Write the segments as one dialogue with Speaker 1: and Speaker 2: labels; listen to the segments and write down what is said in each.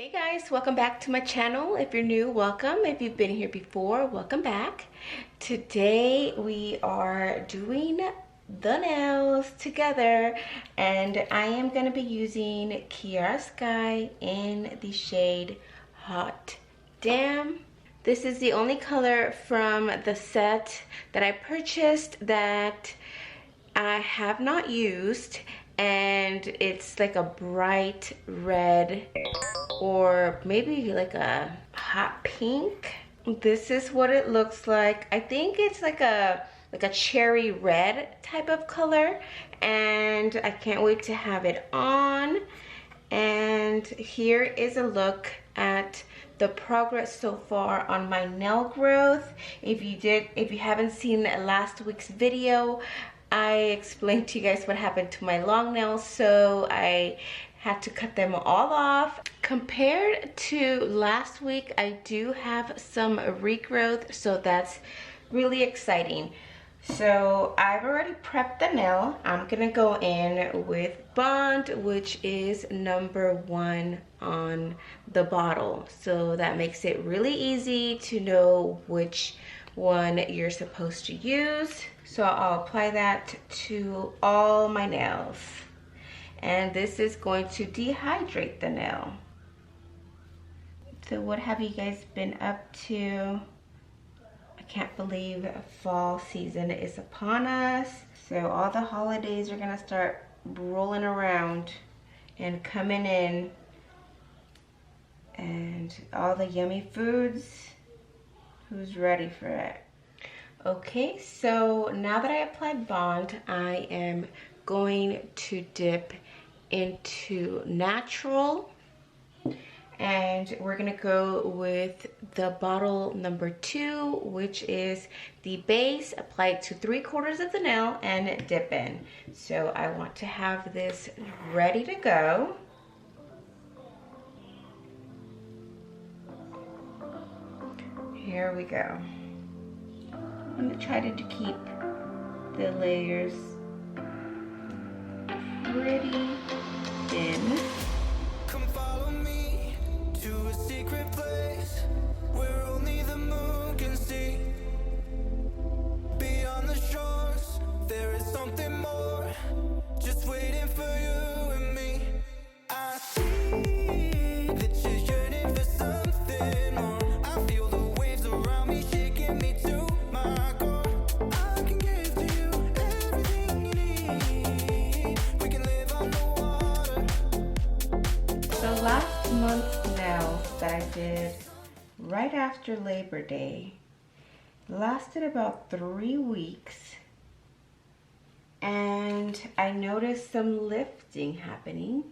Speaker 1: Hey guys, welcome back to my channel. If you're new, welcome. If you've been here before, welcome back. Today we are doing the nails together, and I am going to be using Kiara Sky in the shade Hot Damn. This is the only color from the set that I purchased that I have not used, and it's like a bright red or maybe like a hot pink. This is what it looks like. I think it's like a cherry red type of color, and I can't wait to have it on. And here is a look at the progress so far on my nail growth. If you haven't seen last week's video, I explained to you guys what happened to my long nails, so I had to cut them all off. Compared to last week, I do have some regrowth, so that's really exciting. So I've already prepped the nail. I'm gonna go in with Bond, which is #1 on the bottle. So that makes it really easy to know which one you're supposed to use. So I'll apply that to all my nails. And this is going to dehydrate the nail. So what have you guys been up to? I can't believe fall season is upon us. So all the holidays are gonna start rolling around and coming in. And all the yummy foods. Who's ready for it? Okay, so now that I applied Bond, I am going to dip into natural, and we're gonna go with the bottle #2, which is the base applied to 3/4 of the nail and dip in. So I want to have this ready to go. Here we go. I'm gonna try to keep the layers pretty thin.
Speaker 2: Come follow me to a secret place where only the moon can see. Beyond the shores, there is something more, just waiting for you and me. I see that you're yearning for something more. I feel the waves around me shaking me to my core. I can give to you everything you need. We can live on the water.
Speaker 1: So last month's nails that I did right after Labor Day lasted about 3 weeks, and I noticed some lifting happening.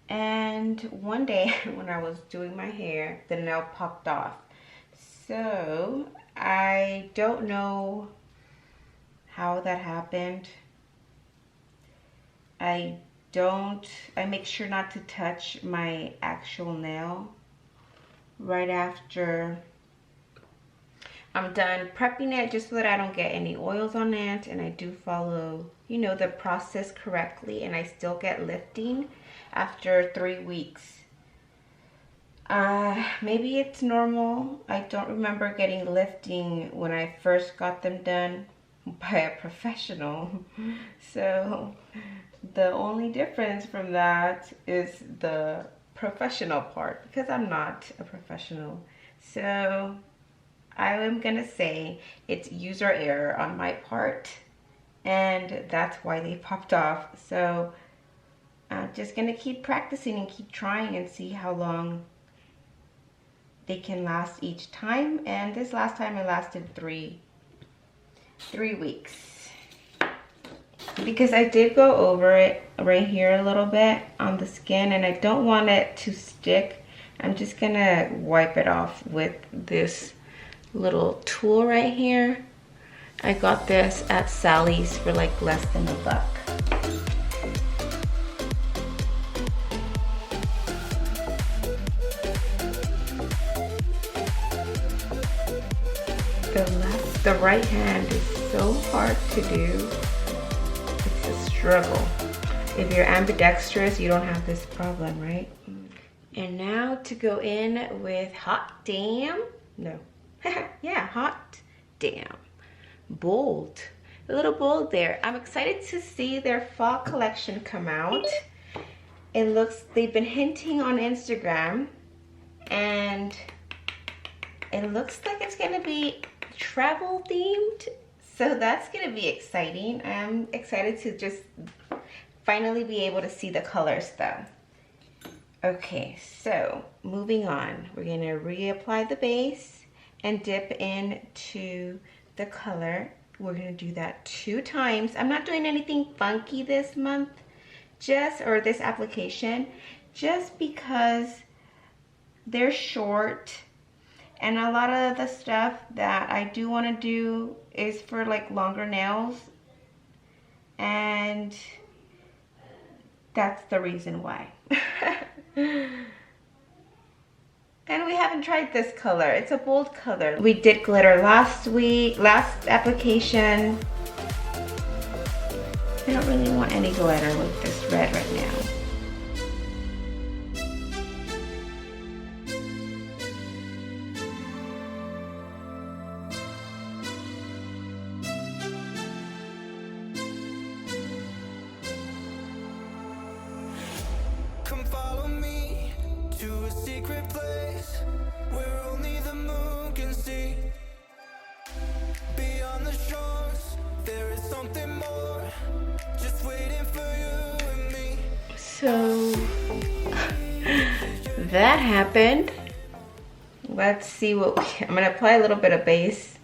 Speaker 1: And one day when I was doing my hair, the nail popped off. So I don't know how that happened. I make sure not to touch my actual nail right after I'm done prepping it, just so that I don't get any oils on it, and I do follow, you know, the process correctly, and I still get lifting after 3 weeks. Maybe it's normal. I don't remember getting lifting when I first got them done by a professional. So the only difference from that is the professional part, because I'm not a professional. So I am gonna say it's user error on my part, and that's why they popped off. So I'm just gonna keep practicing and keep trying and see how long they can last each time. And this last time it lasted three weeks, because I did go over it right here a little bit on the skin, and I don't want it to stick. I'm just gonna wipe it off with this little tool right here. I got this at Sally's for like less than $1. The right hand is so hard to do. It's a struggle. If you're ambidextrous, you don't have this problem, right? And now to go in with Hot Damn. No. Yeah, Hot Damn. Bold. A little bold there. I'm excited to see their fall collection come out. It looks, they've been hinting on Instagram, and it looks like it's gonna be travel themed. So that's gonna be exciting. I'm excited to just finally be able to see the colors though. Okay, so moving on, we're gonna reapply the base and dip into the color. We're gonna do that 2 times. I'm not doing anything funky this month, or this application, just because they're short, and a lot of the stuff that I do wanna do is for like longer nails, and that's the reason why. And we haven't tried this color. It's a bold color. We did glitter last application. I don't really want any glitter with this red right now.
Speaker 2: Come follow me to a secret place where only the moon can see. Beyond the shores, there is something more, just waiting for you and me.
Speaker 1: So that happened. Let's see what I'm gonna apply a little bit of base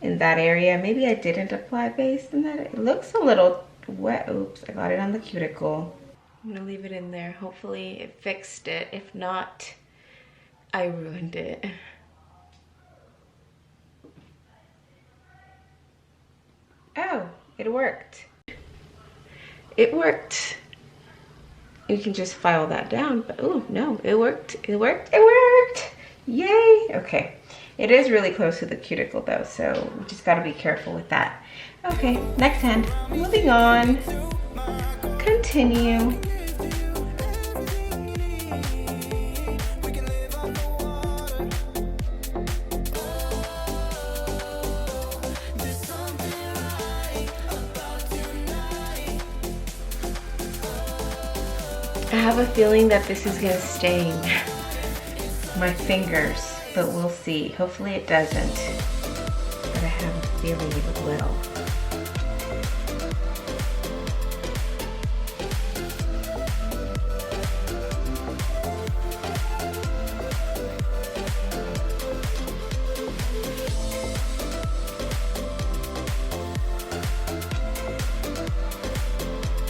Speaker 1: in that area. Maybe I didn't apply base in that. It looks a little wet. Oops, I got it on the cuticle. I'm gonna leave it in there. Hopefully it fixed it. If not, I ruined it. Oh, it worked. It worked. You can just file that down, but oh no, it worked. It worked. It worked. Yay. Okay. It is really close to the cuticle though, so we just gotta be careful with that. Okay, next hand. Moving on. Continue. I have a feeling that this is gonna stain my fingers, but we'll see. Hopefully it doesn't, but I have a feeling it will.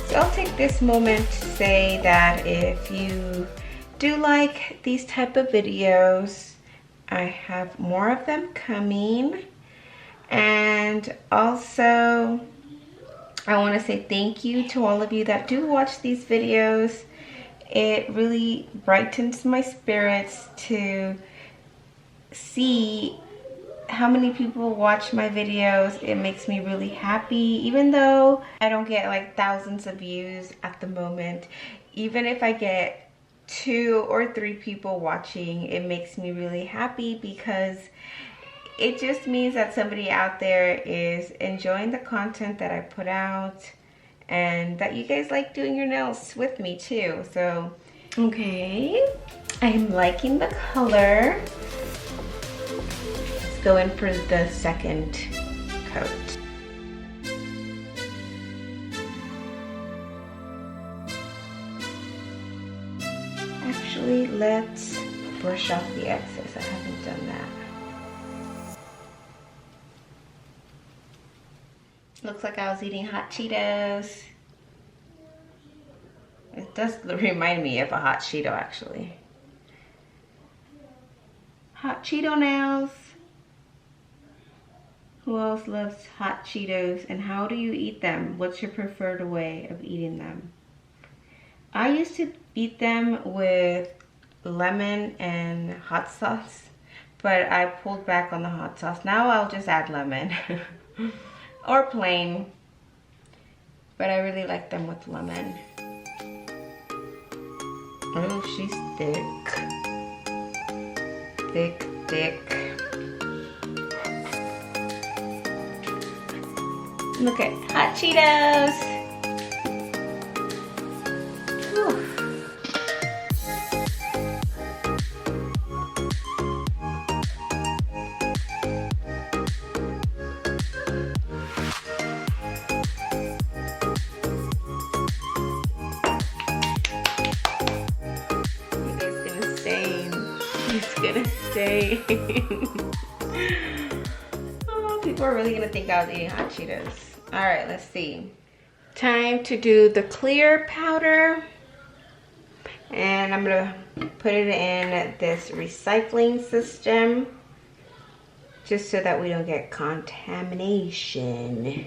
Speaker 1: So I'll take this moment to say that if you do like these type of videos, I have more of them coming. And also, I want to say thank you to all of you that do watch these videos. It really brightens my spirits to see how many people watch my videos. It makes me really happy, even though I don't get like thousands of views at the moment. Even if I get 2 or 3 people watching, it makes me really happy, because it just means that somebody out there is enjoying the content that I put out, and that you guys like doing your nails with me too. So, okay, I'm liking the color. Let's go in for the second coat. Actually, let's brush off the excess. I haven't done that. Looks like I was eating hot Cheetos. It does remind me of a hot Cheeto, actually. Hot Cheeto nails. Who else loves hot Cheetos, and how do you eat them? What's your preferred way of eating them? I used to eat them with lemon and hot sauce, but I pulled back on the hot sauce. Now I'll just add lemon or plain, but I really like them with lemon. Oh, she's thick. thick. Look at hot Cheetos. Whew. It's gonna stay. Oh, people are really gonna think I was eating hot Cheetos. All right, let's see. Time to do the clear powder. And I'm gonna put it in this recycling system just so that we don't get contamination.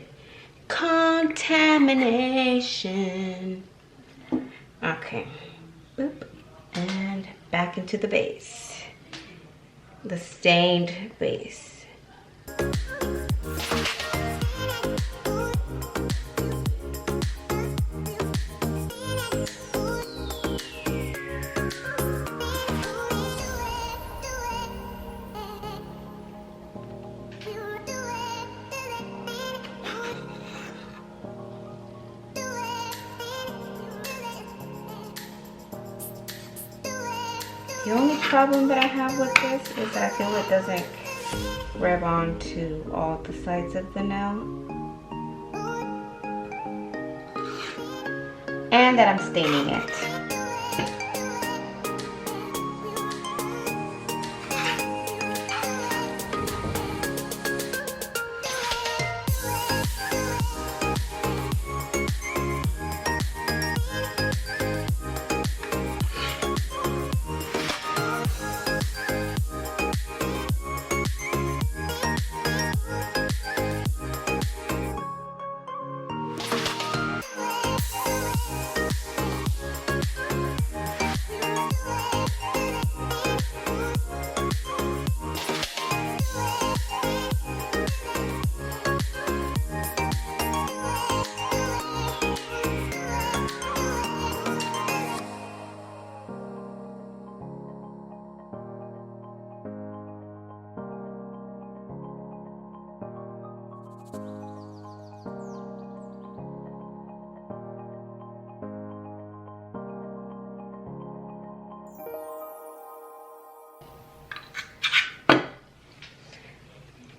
Speaker 1: Contamination. Okay. Oop. And back into the base. The stained base. The only problem that I have with this is that I feel it doesn't grab on to all the sides of the nail. And that I'm staining it.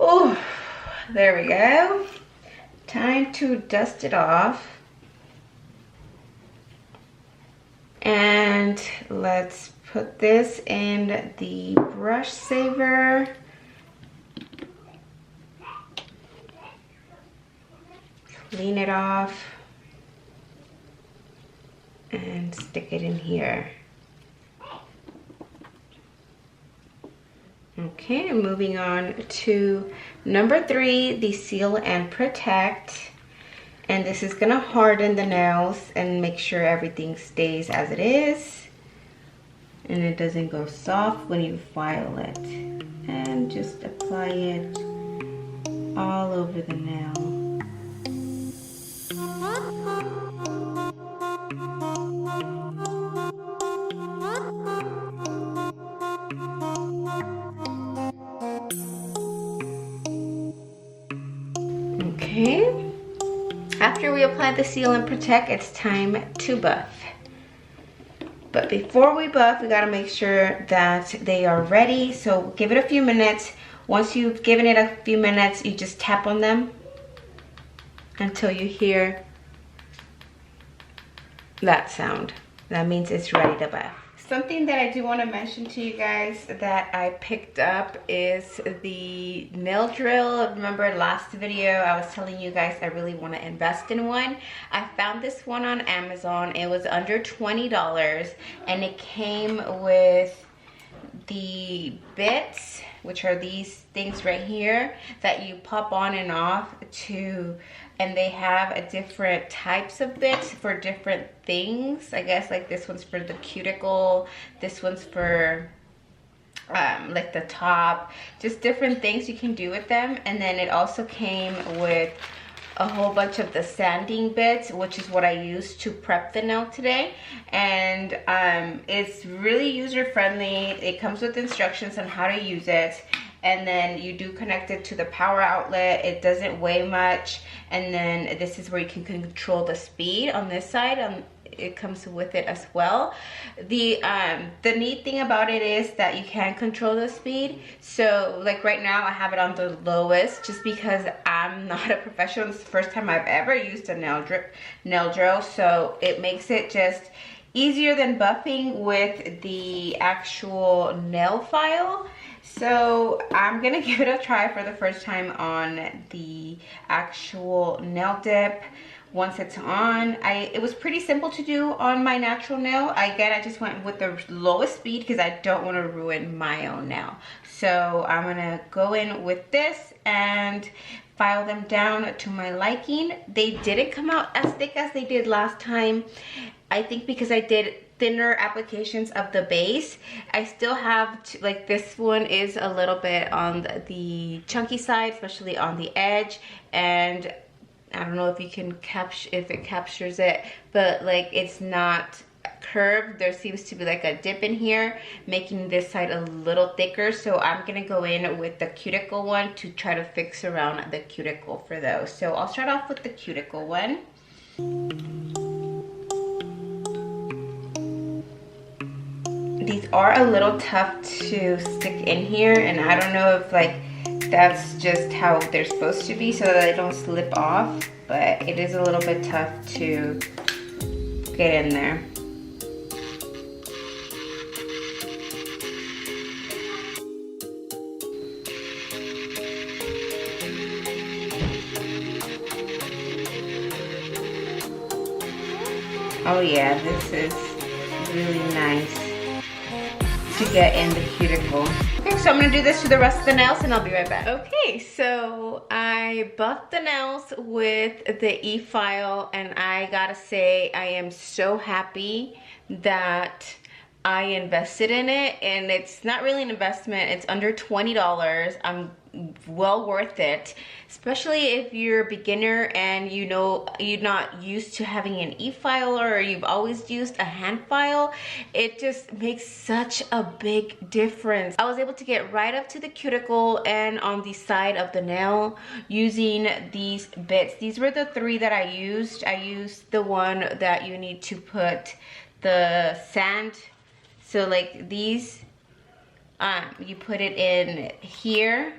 Speaker 1: Oh, there we go. Time to dust it off. And let's put this in the brush saver. Clean it off and stick it in here. Okay, I'm moving on to number 3, the Seal and Protect. And this is gonna harden the nails and make sure everything stays as it is. And it doesn't go soft when you file it. And just apply it all over the nail. Okay, after we apply the Seal and Protect, it's time to buff. But before we buff, we gotta make sure that they are ready. So give it a few minutes. Once you've given it a few minutes, you just tap on them until you hear that sound. That means it's ready to buff. Something that I do want to mention to you guys that I picked up is the nail drill. Remember last video I was telling you guys I really want to invest in one. I found this one on Amazon. It was under $20 and it came with the bits, which are these things right here that you pop on and off to, and they have a different types of bits for different things. I guess like this one's for the cuticle, this one's for like the top, just different things you can do with them. And then it also came with a whole bunch of the sanding bits, which is what I used to prep the nail today. And it's really user friendly. It comes with instructions on how to use it. And then you do connect it to the power outlet. It doesn't weigh much. And then this is where you can control the speed on this side. It comes with it as well. The neat thing about it is that you can control the speed. So like right now I have it on the lowest just because I'm not a professional. This is the first time I've ever used a nail drill. So it makes it just easier than buffing with the actual nail file. So I'm gonna give it a try for the first time on the actual nail dip. Once it's on, it was pretty simple to do on my natural nail. Again, I just went with the lowest speed because I don't want to ruin my own nail. So I'm gonna go in with this and file them down to my liking. They didn't come out as thick as they did last time. I think because I did thinner applications of the base. I still have to, like, this one is a little bit on the chunky side, especially on the edge, and I don't know if you can if it captures it, but like it's not curved. There seems to be like a dip in here, making this side a little thicker. So I'm gonna go in with the cuticle one to try to fix around the cuticle for those. So I'll start off with the cuticle one. These are a little tough to stick in here, and I don't know if like that's just how they're supposed to be so that they don't slip off, but it is a little bit tough to get in there. Oh yeah, this is really nice to get in the cuticle. Okay, so I'm gonna do this to the rest of the nails and I'll be right back. Okay, so I buffed the nails with the e-file, and I gotta say I am so happy that I invested in it. And it's not really an investment, it's under $20. I'm well worth it, especially if you're a beginner and you know you're not used to having an e-file, or you've always used a hand file. It just makes such a big difference. I was able to get right up to the cuticle and on the side of the nail using these bits. These were the 3 that I used. I used the one that you need to put the sand, so like these, you put it in here,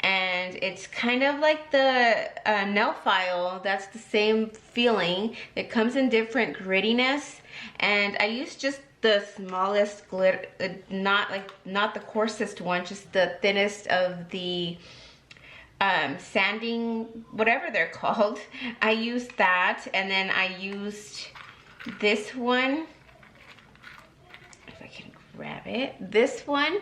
Speaker 1: and it's kind of like the nail file. That's the same feeling. It comes in different grittiness, and I used just the smallest glitter, not the coarsest one, just the thinnest of the sanding, whatever they're called. I used that, and then I used this one, if I can grab it, this one,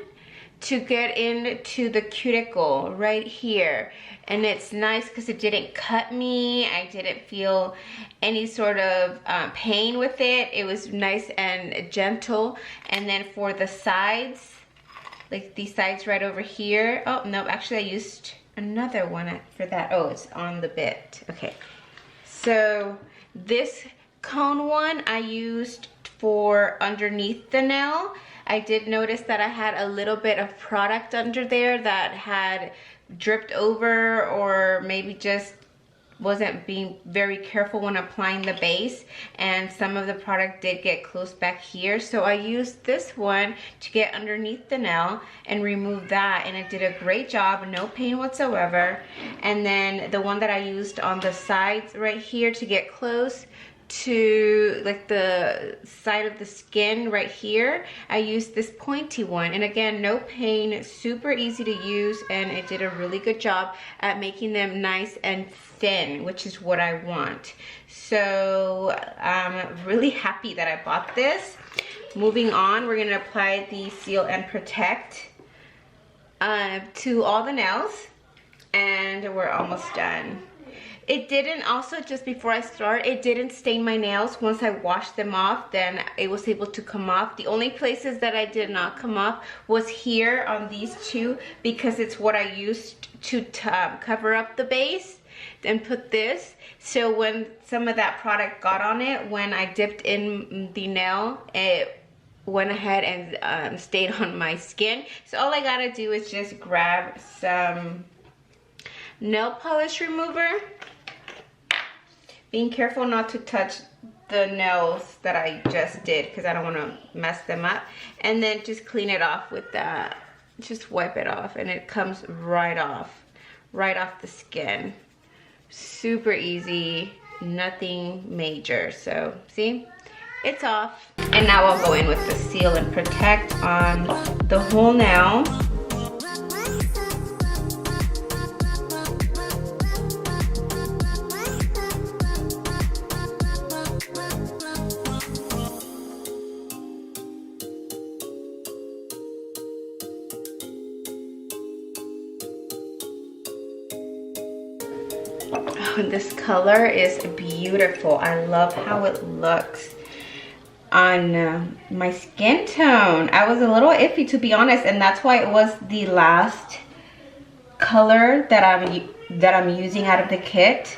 Speaker 1: to get into the cuticle right here. And it's nice because it didn't cut me. I didn't feel any sort of pain with it. It was nice and gentle. And then for the sides, like these sides right over here. Oh no, actually I used another one for that. Oh, it's on the bit. Okay, so this cone one I used for underneath the nail. I did notice that I had a little bit of product under there that had dripped over, or maybe just wasn't being very careful when applying the base, and some of the product did get close back here. So I used this one to get underneath the nail and remove that, and it did a great job, no pain whatsoever. And then the one that I used on the sides right here to get close to like the side of the skin right here, I used this pointy one, and again, no pain, super easy to use, and it did a really good job at making them nice and thin, which is what I want. So I'm really happy that I bought this. Moving on, we're gonna apply the Seal and Protect to all the nails, and we're almost done. It didn't, also just before I start, it didn't stain my nails. Once I washed them off, then it was able to come off. The only places that I did not come off was here on these two, because it's what I used to cover up the base. then put this. So when some of that product got on it, when I dipped in the nail, it went ahead and stayed on my skin. So all I gotta do is just grab some nail polish remover. Being careful not to touch the nails that I just did because I don't want to mess them up. And then just clean it off with that. Just wipe it off and it comes right off the skin. Super easy, nothing major. So see, it's off. And now I'll go in with the Seal and Protect on the whole nail. Oh, this color is beautiful. I love how it looks on my skin tone. I was a little iffy, to be honest, and that's why it was the last color that I'm using out of the kit.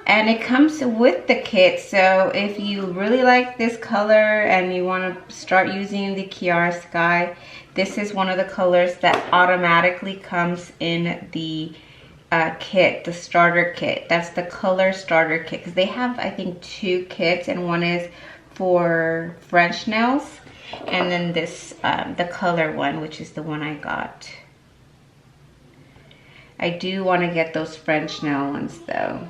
Speaker 1: And it comes with the kit, so if you really like this color and you want to start using the Kiara Sky, this is one of the colors that automatically comes in the kit, the starter kit. That's the color starter kit, because they have, I think, 2 kits, and one is for French nails, and then this the color one, which is the one I got. I do want to get those French nail ones though,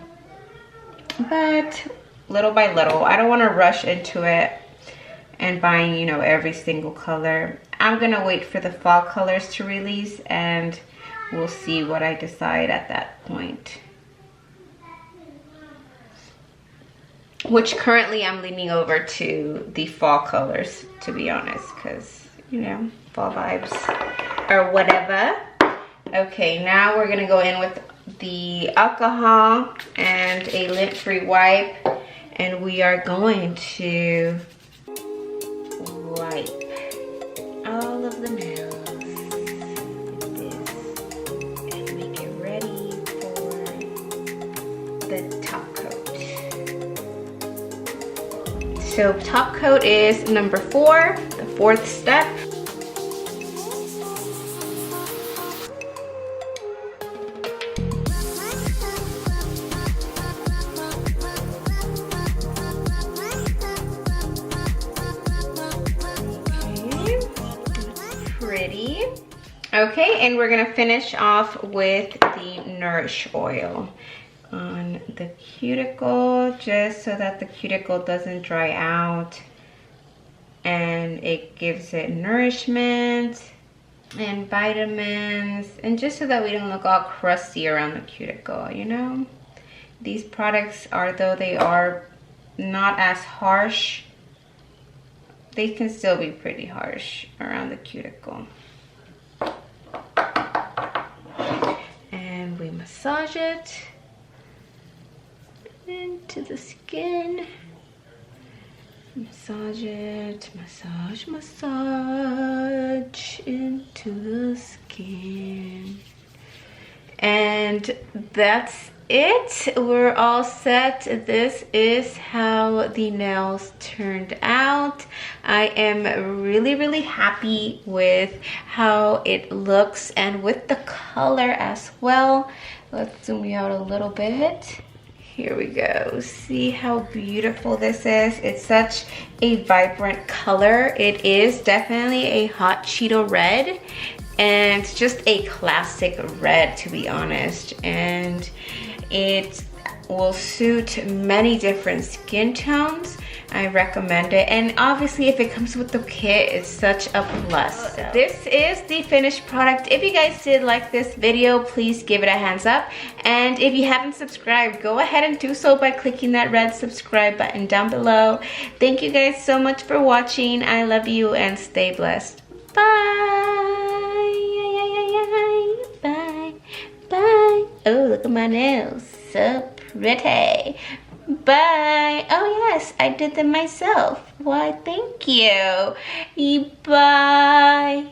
Speaker 1: but little by little. I don't want to rush into it and buying, you know, every single color. I'm gonna wait for the fall colors to release, and we'll see what I decide at that point. Which currently I'm leaning over to the fall colors, to be honest, because, you know, fall vibes or whatever. Okay, now we're gonna go in with the alcohol and a lint-free wipe, and we are going to wipe all of the nails. So top coat is number 4, the 4th step. Okay, pretty. Okay, and we're gonna finish off with the Nourish oil on the cuticle, just so that the cuticle doesn't dry out, and it gives it nourishment and vitamins, and just so that we don't look all crusty around the cuticle, you know. These products, are though they are not as harsh, they can still be pretty harsh around the cuticle. And we massage it into the skin. Massage it, massage, massage into the skin. And that's it. We're all set. This is how the nails turned out. I am really happy with how it looks and with the color as well. Let's zoom you out a little bit. Here we go. See how beautiful this is? It's such a vibrant color. It is definitely a hot Cheeto red, and just a classic red, to be honest. And it will suit many different skin tones. I recommend it, and obviously if it comes with the kit, it's such a plus. So this is the finished product. If you guys did like this video, please give it a hands up, and if you haven't subscribed, go ahead and do so by clicking that red subscribe button down below. Thank you guys so much for watching. I love you, and stay blessed. Bye. Bye. Bye. Oh, look at my nails, so pretty. Bye. Oh yes, I did them myself. Why, thank you. Bye.